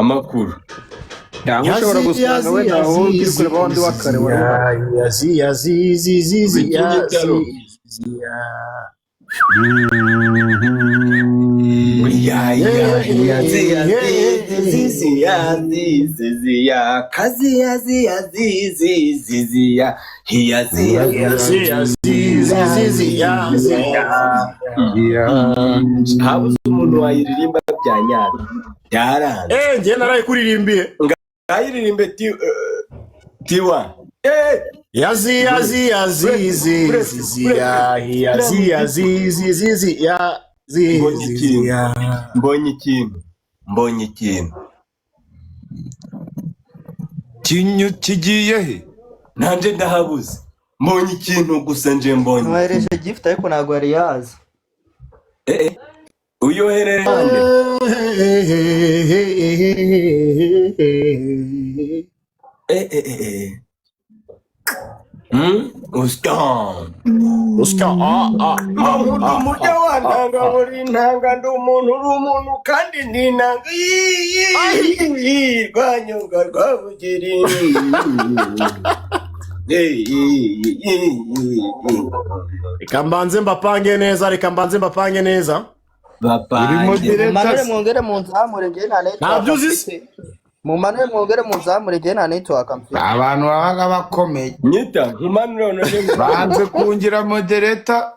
amakuru yaho ushobora gusanga we naho uri kureba wandi wakare habuze umuntu wayiririmba bya nyabyo byaranze njye naraye kuririmbiye ngayiririmbe tiwa yazi mbonye ikintu kinyu kigiye he nanje ndahabuze mbonye ikintu gusa nje mbonye mwahereje gift ariko ntabwo yari yaza uyohereye hande Uskan umurya wantanga muri ntanga ndi umuntu uri umuntu kandi ninanga rwanyonga rwabugiri reka mbanze mbapange neza Mumanure mwongere munzamure ngiye nta network ntabyo uzi mumanure mwongere munzamure ngiye nta network amfite abantu babaga bakomeye nyita nkumanure none banze kungira moderator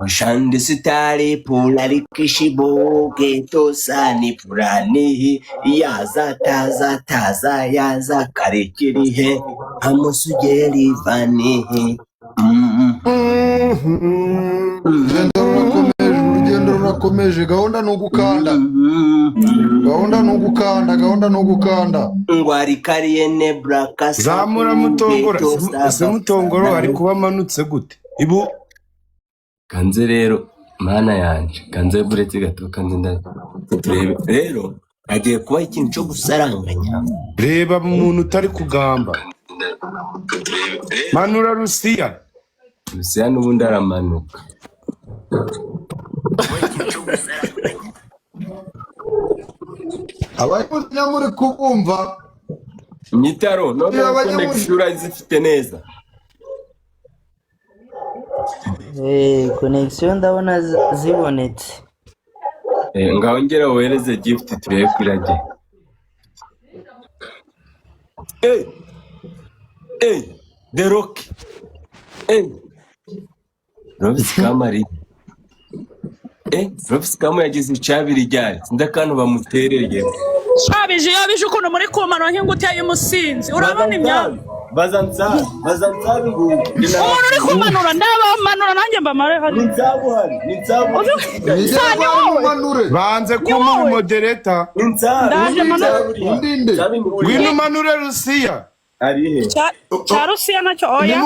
Shandi sitari pulari kishiboge tosani purani yaza taza yaza karekirihe amusugeri vanihi urugendo rurakomeje gahunda no gukanda ngwari kariye nebra kasa zamura mutongoro ari kuba manutse gute ibu kanze rero mana yanje kanze buretse gato kanze ndaturebe rero agiye kuba ikintu cyo gusaranganya reba umuntu utari kugamba manura Rusiya n'ubundi aramanuka abayimunya muri kubumva nyitaro none connection zifite neza connection ndabona zibonetse ngaho ngera wohereze gift turebe kwirage The Rock Robs Kamari Robs Kamari yagize icabiri ryari ndakantu bamutereye yabije ukuntu muri kumano nk'inguteye umusinzi urabona imyanya bazansabi uri kumanura ndabamanura nanjye mbamare hano manure banze kuma moderator ndaje manura wino manure Rusiya arihe cha Rusiya nacyo oya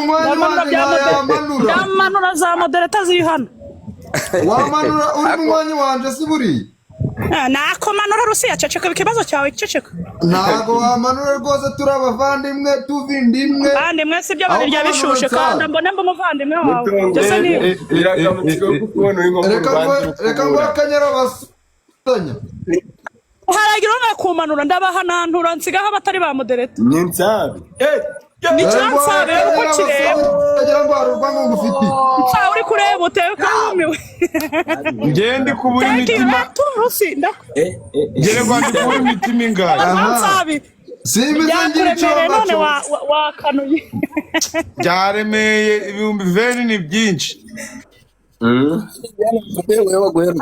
ndamanura za moderator ziri hano wamanura uri mu mwanya wanje siburi nako manura Rusiya ceceka ikibazo cyawe ceceka ntago wamanura rwose turabavandimwe tuvindimwe bandimwe sibyo babirya bishushe kandi mbone umuvandimwe wawe byose ni reka ngo akanyara basanya haragira kumanura ndabahanantura nsigaho abatari ba modereta ninsabi nicyansabe uko kireba agira ngo aruvanga ngufiti nsa uri kureba utewe kurumiwe ngende kubura imitima ngere kwandi kubura imitima ingahe nsabi simbize none wakanuye byaremeye ibihumbi 20 ni byinshi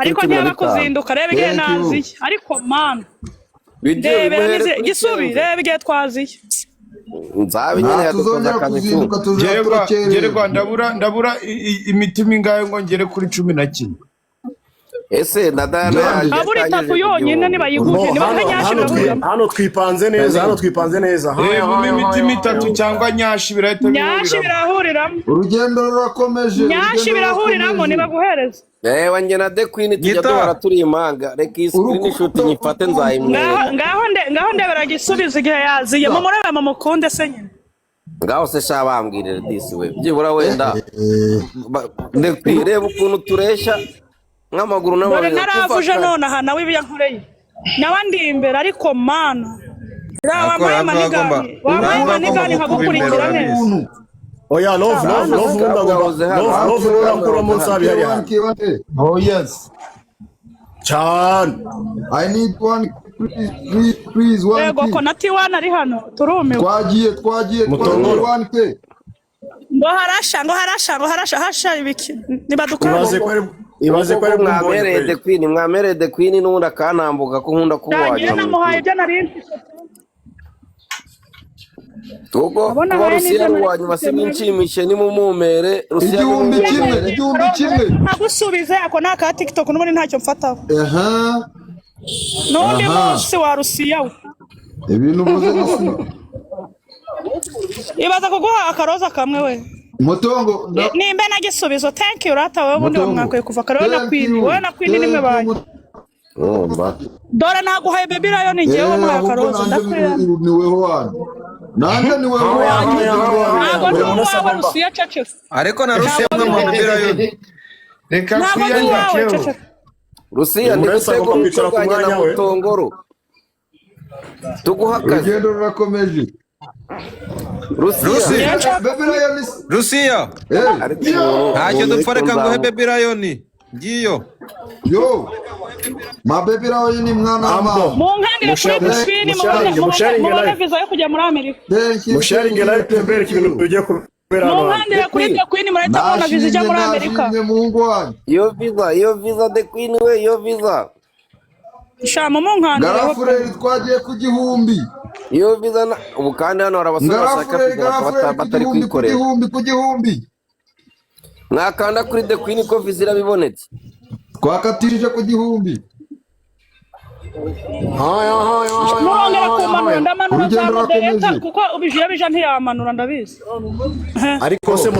ariko niba kuzinduka reba igihe naziye ariko man reba gisubi reba igihe twaziye nzabe nyene yatukoza akazi gerwa ndabura imitima ingahe ngo ngere kuri 11 ese nadana aburi tatu yonyine nibayiguhe hano twipanze neza reba imitima itatu cyangwa nyashi birahita birahuriramo urugendo rurakomeje nyashi birahuriramo nibaguhereza wanjye na The Queen tujya duhora turi imanga reka iyi screenshot nyifate nzayimwe ngaho ndebera gisubizo igihe yaziye mu muraba mukunde se nyine ngaho se sha bambwirira disi we byibura wenda reba ukuntu turesha nk'amaguru n'amabere naravuje none aha nawe ibyo nkoreye nawe ndi imbere ariko mana wambaye manigani nkagukurikira neza oya love urakura mu nsabi hariya oh yes Chan I need one please one yego ko nati wana ari hano turumiwe twagiye one k ngo harasha hasha ibiki nibadukora ibaze ko ari mwamereye the queen n'undi akanambuka ko nkunda kubonye namuhaye ibyo nari Togo Rusiya rwanyu basimishimishe ni mumumere Rusiya igihumbi kimwe nagusubize ako naka TikTok n'ubundi ntacyo mfataho n'undi munsi wa Rusiya ibintu muze gusi ibaza kuguha akaroza kamwe we Mutongo nimbe nagisubizo thank you rata wewe ubundi wamwakwiye kuva karona kwini wowe na kwini nimwe banyu dore naguhaye baby rayo ni ngewe mwa akaroza ndakwira ni weho wanyu nanga ni weho wanyu ntabwo Rusiya cece ariko na Rusiya mwe mu baby rayo reka kwiyanga Rusiya ni gutego kwicanya na Mutongoro tuguhakaze urugendo rurakomeje Rusiya ntacyo dupfa reka nguhe baby rayo ni ngiyo yo ma baby rayo ni mwana wa munkandire kuri screen mubone visa yo kujya muri Amerika musharing live tembere ibintu bigiye kubera hano munkandire kuri the queen murahita kubona visa ijya muri Amerika iyo visa the queen we iyo visa shama munkandire Garafureri twagiye ku gihumbi iyo visa ubu kandi hano harabasaba bashaka batari kwikorera ku gihumbi mwakanda kuri the queen ko visa irabibonetse twakatirije ku gihumbi nongera kumanura ndamanura za modereta kuko ubijije bija ntiyamanura ndabizi ariko se